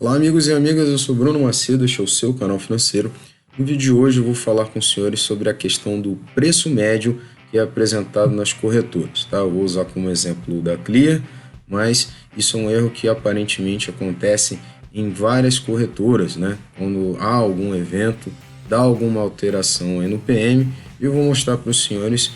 Olá, amigos e amigas, eu sou Bruno Macedo, este é o seu canal financeiro. No vídeo de hoje eu vou falar com os senhores sobre a questão do preço médio que é apresentado nas corretoras, tá? Eu vou usar como exemplo da Clear, mas isso é um erro que aparentemente acontece em várias corretoras, né? Quando há algum evento, dá alguma alteração aí no PM, eu vou mostrar para os senhores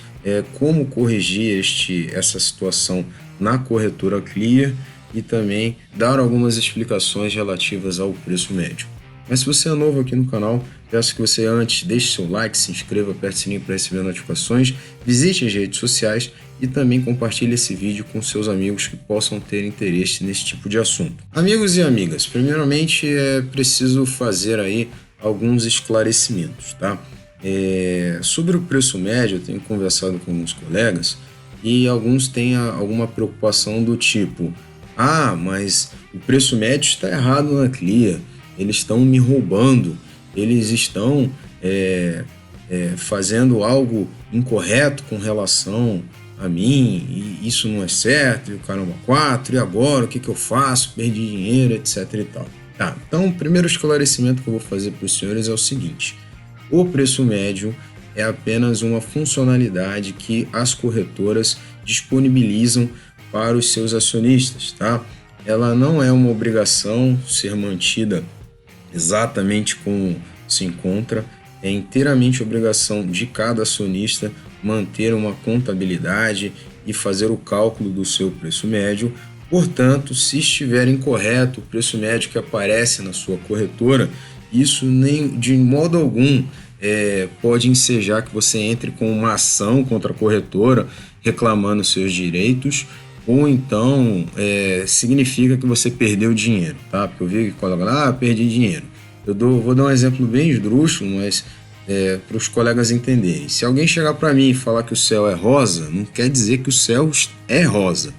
como corrigir essa situação na corretora Clear e também dar algumas explicações relativas ao preço médio. Mas se você é novo aqui no canal, peço que você antes deixe seu like, se inscreva, aperte o sininho para receber notificações, visite as redes sociais e também compartilhe esse vídeo com seus amigos que possam ter interesse nesse tipo de assunto. Amigos e amigas, primeiramente é preciso fazer aí alguns esclarecimentos, tá? Sobre o preço médio, eu tenho conversado com alguns colegas e alguns têm alguma preocupação do tipo: ah, mas o preço médio está errado na Clear, eles estão me roubando, eles estão fazendo algo incorreto com relação a mim, e isso não é certo, e o caramba 4, e agora o que eu faço? Perdi dinheiro, etc e tal. Tá, então o primeiro esclarecimento que eu vou fazer para os senhores é o seguinte: o preço médio é apenas uma funcionalidade que as corretoras disponibilizam para os seus acionistas, tá? Ela não é uma obrigação ser mantida exatamente como se encontra, é inteiramente obrigação de cada acionista manter uma contabilidade e fazer o cálculo do seu preço médio. Portanto, se estiver incorreto o preço médio que aparece na sua corretora, isso nem de modo algum pode ensejar que você entre com uma ação contra a corretora reclamando seus direitos, ou então significa que você perdeu dinheiro, tá? Porque eu vi que colega perdi dinheiro. Vou dar um exemplo bem esdrúxulo, mas para os colegas entenderem. Se alguém chegar para mim e falar que o céu é rosa, não quer dizer que o céu é rosa,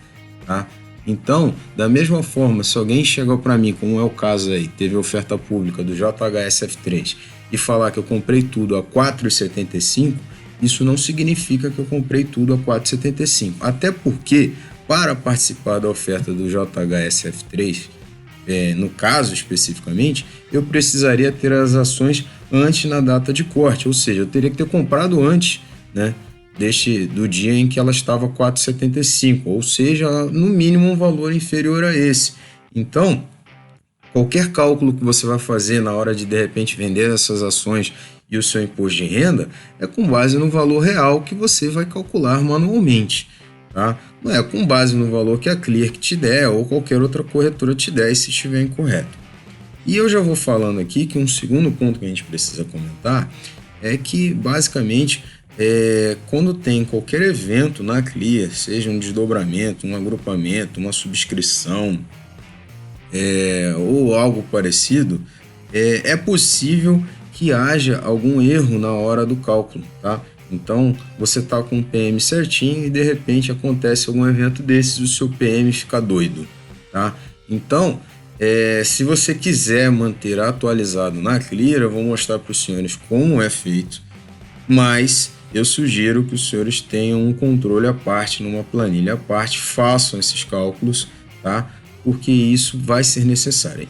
tá? Então, da mesma forma, se alguém chegar para mim, como é o caso aí, teve oferta pública do JHSF3 e falar que eu comprei tudo a R$ 4,75, isso não significa que eu comprei tudo a R$ 4,75. Até porque, para participar da oferta do JHSF3, no caso especificamente, eu precisaria ter as ações antes na data de corte, ou seja, eu teria que ter comprado antes, né, do dia em que ela estava 4,75, ou seja, no mínimo um valor inferior a esse. Então, qualquer cálculo que você vai fazer na hora de repente vender essas ações e o seu imposto de renda é com base no valor real que você vai calcular manualmente, tá? Não é com base no valor que a Clear te der ou qualquer outra corretora te der, se estiver incorreto. E eu já vou falando aqui que um segundo ponto que a gente precisa comentar é que, basicamente, quando tem qualquer evento na Clear, seja um desdobramento, um agrupamento, uma subscrição ou algo parecido, é possível que haja algum erro na hora do cálculo, tá? Então, você está com o PM certinho e de repente acontece algum evento desses, o seu PM fica doido, tá? Então, se você quiser manter atualizado na Clear, eu vou mostrar para os senhores como é feito, mas eu sugiro que os senhores tenham um controle à parte, numa planilha à parte, façam esses cálculos, tá? Porque isso vai ser necessário.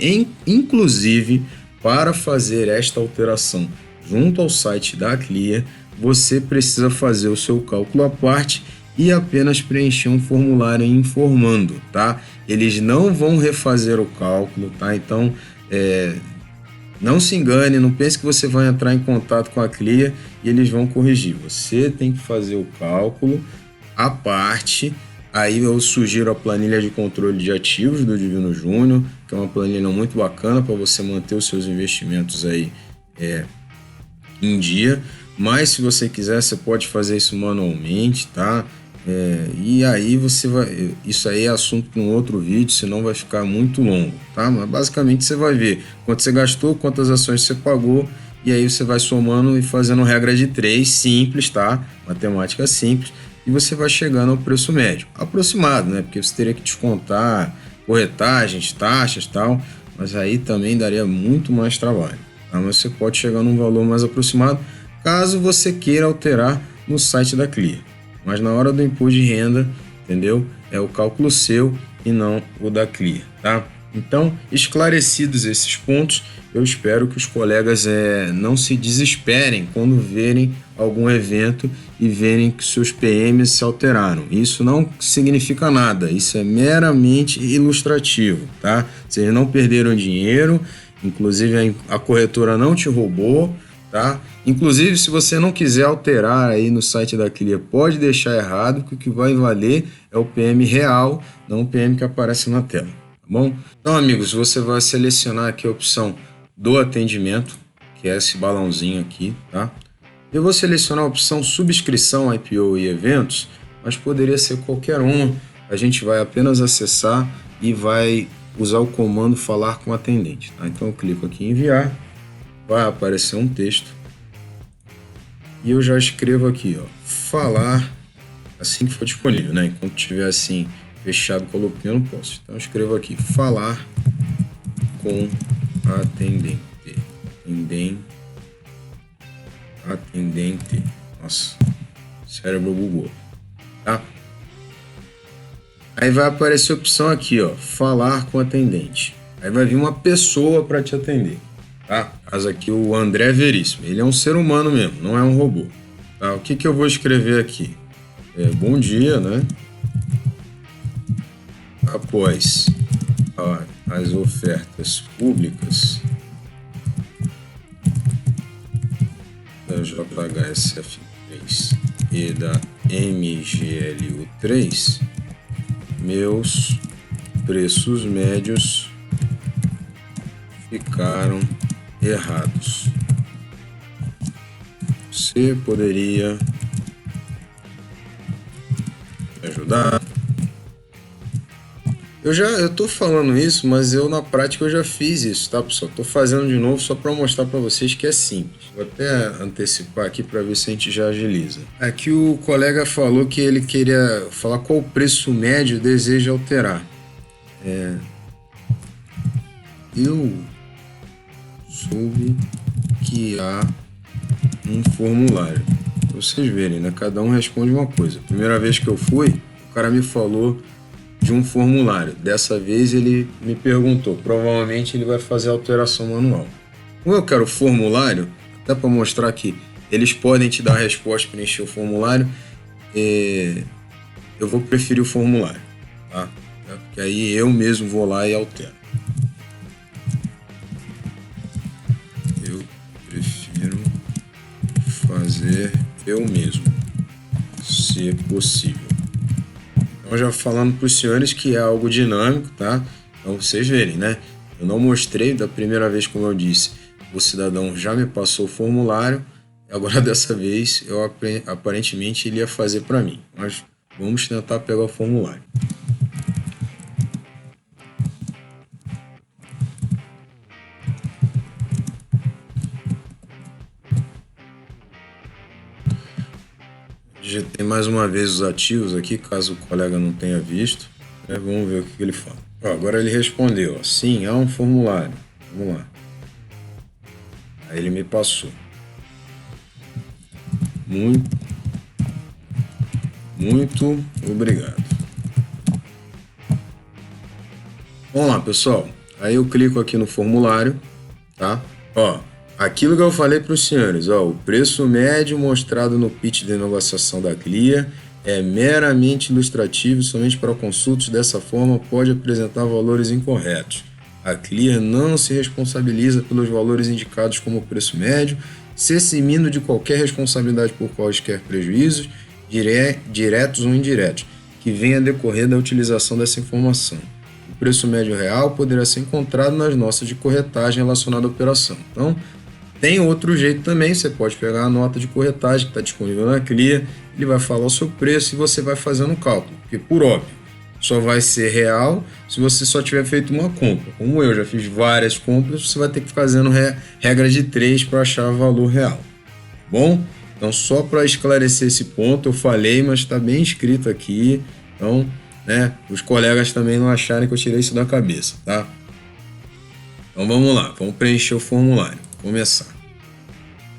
Inclusive, para fazer esta alteração junto ao site da Clear, você precisa fazer o seu cálculo à parte e apenas preencher um formulário informando, tá? Eles não vão refazer o cálculo, tá? Então, não se engane, não pense que você vai entrar em contato com a Clear e eles vão corrigir. Você tem que fazer o cálculo à parte. Aí eu sugiro a planilha de controle de ativos do Divino Júnior, que é uma planilha muito bacana para você manter os seus investimentos aí em dia. Mas se você quiser, você pode fazer isso manualmente, tá? E aí você vai... Isso aí é assunto para um outro vídeo, senão vai ficar muito longo, tá? Mas basicamente você vai ver quanto você gastou, quantas ações você pagou, e aí você vai somando e fazendo regra de 3, simples, tá? Matemática simples, e você vai chegando ao preço médio. Aproximado, né? Porque você teria que descontar corretagens, taxas e tal, mas aí também daria muito mais trabalho, tá? Mas você pode chegar num valor mais aproximado, caso você queira alterar no site da Clear. Mas na hora do imposto de renda, entendeu? É o cálculo seu e não o da Clear, tá? Então, esclarecidos esses pontos, eu espero que os colegas não se desesperem quando verem algum evento e verem que seus PMs se alteraram. Isso não significa nada, isso é meramente ilustrativo, tá? Vocês não perderam dinheiro, inclusive a corretora não te roubou, tá? Inclusive, se você não quiser alterar aí no site da Clear, pode deixar errado, que o que vai valer é o PM real, não o PM que aparece na tela. Tá bom? Então, amigos, você vai selecionar aqui a opção do atendimento, que é esse balãozinho aqui, tá? Eu vou selecionar a opção subscrição, IPO e eventos, mas poderia ser qualquer uma. A gente vai apenas acessar e vai usar o comando falar com o atendente, tá? Então eu clico aqui em enviar, vai aparecer um texto e eu já escrevo aqui, ó, falar assim que for disponível, né? Enquanto tiver assim fechado com a lupinha, eu não posso. Então eu escrevo aqui, falar com atendente. Atendente. Nossa, cérebro bugou. Tá? Aí vai aparecer a opção aqui, ó, falar com atendente. Aí vai vir uma pessoa para te atender. Tá? Caso aqui o André Veríssimo. Ele é um ser humano mesmo, não é um robô. Tá? O que eu vou escrever aqui? Bom dia, né? Após as ofertas públicas da JHSF3 e da MGLU3, meus preços médios ficaram errados. Você poderia me ajudar? Eu tô falando isso, mas na prática eu já fiz isso, tá, pessoal? Tô fazendo de novo só para mostrar para vocês que é simples. Vou até antecipar aqui para ver se a gente já agiliza. Aqui o colega falou que ele queria falar qual preço médio deseja alterar. Eu soube que há um formulário. Pra vocês verem, né? Cada um responde uma coisa. Primeira vez que eu fui, o cara me falou de um formulário. Dessa vez ele me perguntou. Provavelmente ele vai fazer a alteração manual. Como eu quero formulário, até para mostrar que eles podem te dar a resposta para encher o formulário, eu vou preferir o formulário, tá? Porque aí eu mesmo vou lá e altero. Eu prefiro fazer eu mesmo, se possível. Então, já falando para os senhores que é algo dinâmico, tá? Então, vocês verem, né? Eu não mostrei da primeira vez, como eu disse, o cidadão já me passou o formulário, agora dessa vez, aparentemente, ele ia fazer para mim. Mas vamos tentar pegar o formulário. Digitei mais uma vez os ativos aqui, caso o colega não tenha visto. Vamos ver o que ele fala. Agora ele respondeu, sim, há um formulário. Vamos lá. Aí ele me passou. Muito obrigado. Vamos lá, pessoal. Aí eu clico aqui no formulário, tá? Aquilo que eu falei para os senhores, o preço médio mostrado no pitch de negociação da Clear é meramente ilustrativo, somente para consultas. Dessa forma, pode apresentar valores incorretos. A Clear não se responsabiliza pelos valores indicados como preço médio, se eximindo de qualquer responsabilidade por quaisquer prejuízos, diretos ou indiretos, que venha a decorrer da utilização dessa informação. O preço médio real poderá ser encontrado nas notas de corretagem relacionada à operação. Então, tem outro jeito também, você pode pegar a nota de corretagem que está disponível na Clear, ele vai falar o seu preço e você vai fazendo o cálculo, porque por óbvio, só vai ser real se você só tiver feito uma compra. Como eu já fiz várias compras, você vai ter que ficar fazendo regra de 3 para achar o valor real. Bom, então só para esclarecer esse ponto, eu falei, mas está bem escrito aqui, então, né, os colegas também não acharem que eu tirei isso da cabeça, tá? Então vamos lá, vamos preencher o formulário. Começar.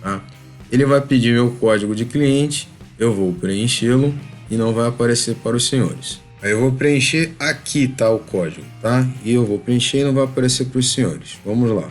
Tá? Ele vai pedir meu código de cliente, eu vou preenchê-lo e não vai aparecer para os senhores. Aí eu vou preencher aqui, tá, o código, tá? E eu vou preencher e não vai aparecer para os senhores. Vamos lá.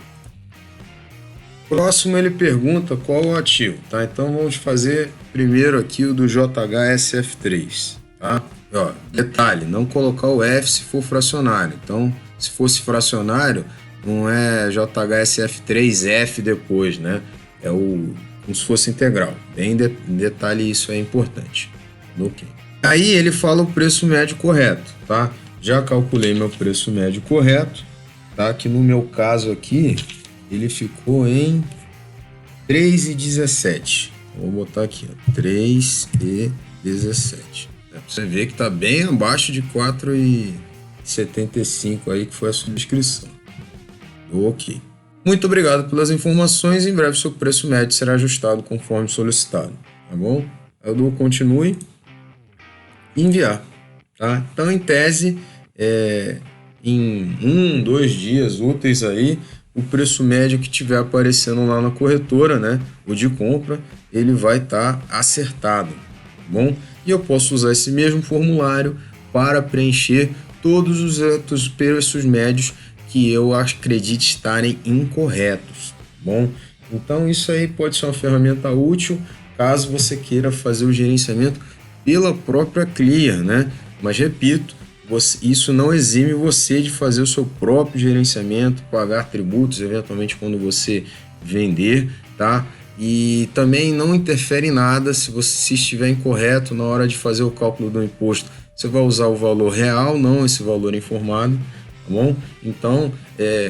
Próximo ele pergunta qual o ativo, tá? Então vamos fazer primeiro aqui o do JHSF3, tá? Ó, detalhe, não colocar o F se for fracionário. Então, se fosse fracionário, não é JHSF3F depois, né? É como se fosse integral. Bem detalhe, isso é importante. Ok. Aí ele fala o preço médio correto, tá? Já calculei meu preço médio correto, tá? Que no meu caso aqui, ele ficou em 3,17. Vou botar aqui, ó, 3,17. Você vê que tá bem abaixo de 4,75 aí, que foi a subscrição. Ok. Muito obrigado pelas informações. Em breve seu preço médio será ajustado conforme solicitado, tá bom? Eu dou continue e enviar, tá? Então, em tese, em 2 dias úteis aí, o preço médio que tiver aparecendo lá na corretora, né, o de compra, ele vai estar acertado, tá bom? E eu posso usar esse mesmo formulário para preencher todos os outros preços médios que eu acredite estarem incorretos, tá bom? Então isso aí pode ser uma ferramenta útil caso você queira fazer o gerenciamento pela própria Clear, né? Mas repito, isso não exime você de fazer o seu próprio gerenciamento, pagar tributos, eventualmente quando você vender, tá? E também não interfere em nada se estiver incorreto na hora de fazer o cálculo do imposto. Você vai usar o valor real, não esse valor informado, tá bom? Então,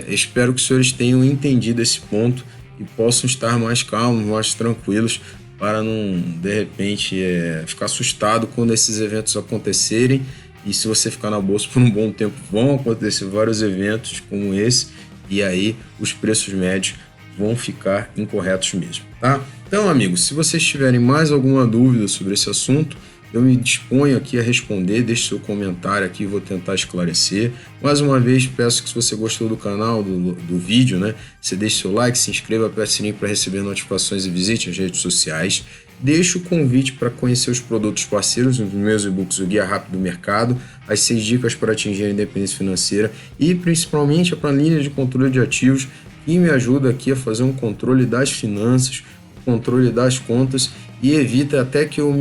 espero que os senhores tenham entendido esse ponto e possam estar mais calmos, mais tranquilos, para não, de repente, ficar assustado quando esses eventos acontecerem. E se você ficar na bolsa por um bom tempo, vão acontecer vários eventos como esse, e aí os preços médios vão ficar incorretos mesmo, tá? Então, amigos, se vocês tiverem mais alguma dúvida sobre esse assunto, eu me disponho aqui a responder, deixe seu comentário aqui, vou tentar esclarecer. Mais uma vez, peço que se você gostou do canal, do vídeo, né, você deixe seu like, se inscreva, aperte o sininho para receber notificações e visite as redes sociais. Deixo o convite para conhecer os produtos parceiros nos meus e-books, o Guia Rápido do Mercado, as 6 dicas para atingir a independência financeira e principalmente a planilha de controle de ativos, que me ajuda aqui a fazer um controle das finanças, controle das contas e evita até que eu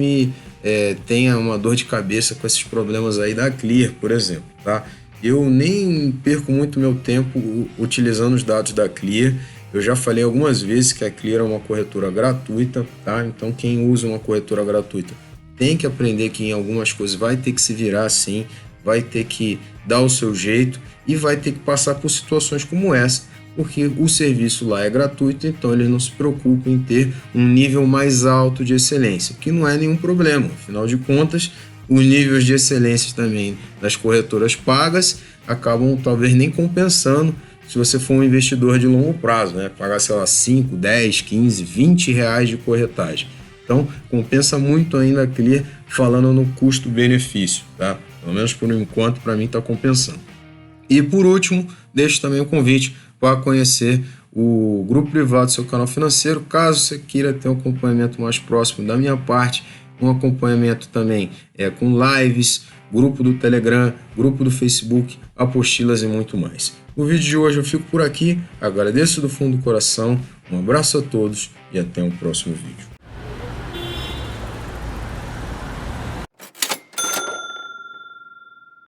tenha uma dor de cabeça com esses problemas aí da Clear, por exemplo, tá? Eu nem perco muito meu tempo utilizando os dados da Clear. Eu já falei algumas vezes que a Clear é uma corretora gratuita, tá? Então quem usa uma corretora gratuita tem que aprender que em algumas coisas vai ter que se virar assim, vai ter que dar o seu jeito e vai ter que passar por situações como essa, porque o serviço lá é gratuito, então eles não se preocupam em ter um nível mais alto de excelência, que não é nenhum problema. Afinal de contas, os níveis de excelência também das corretoras pagas acabam talvez nem compensando se você for um investidor de longo prazo, né? Pagar, sei lá, 5, 10, 15, 20 reais de corretagem. Então, compensa muito ainda a Clear falando no custo-benefício, tá? Pelo menos por enquanto, para mim está compensando. E por último, deixo também o convite para conhecer o grupo privado do seu canal financeiro, caso você queira ter um acompanhamento mais próximo da minha parte, um acompanhamento também com lives, grupo do Telegram, grupo do Facebook, apostilas e muito mais. No vídeo de hoje eu fico por aqui, agradeço do fundo do coração, um abraço a todos e até o próximo vídeo.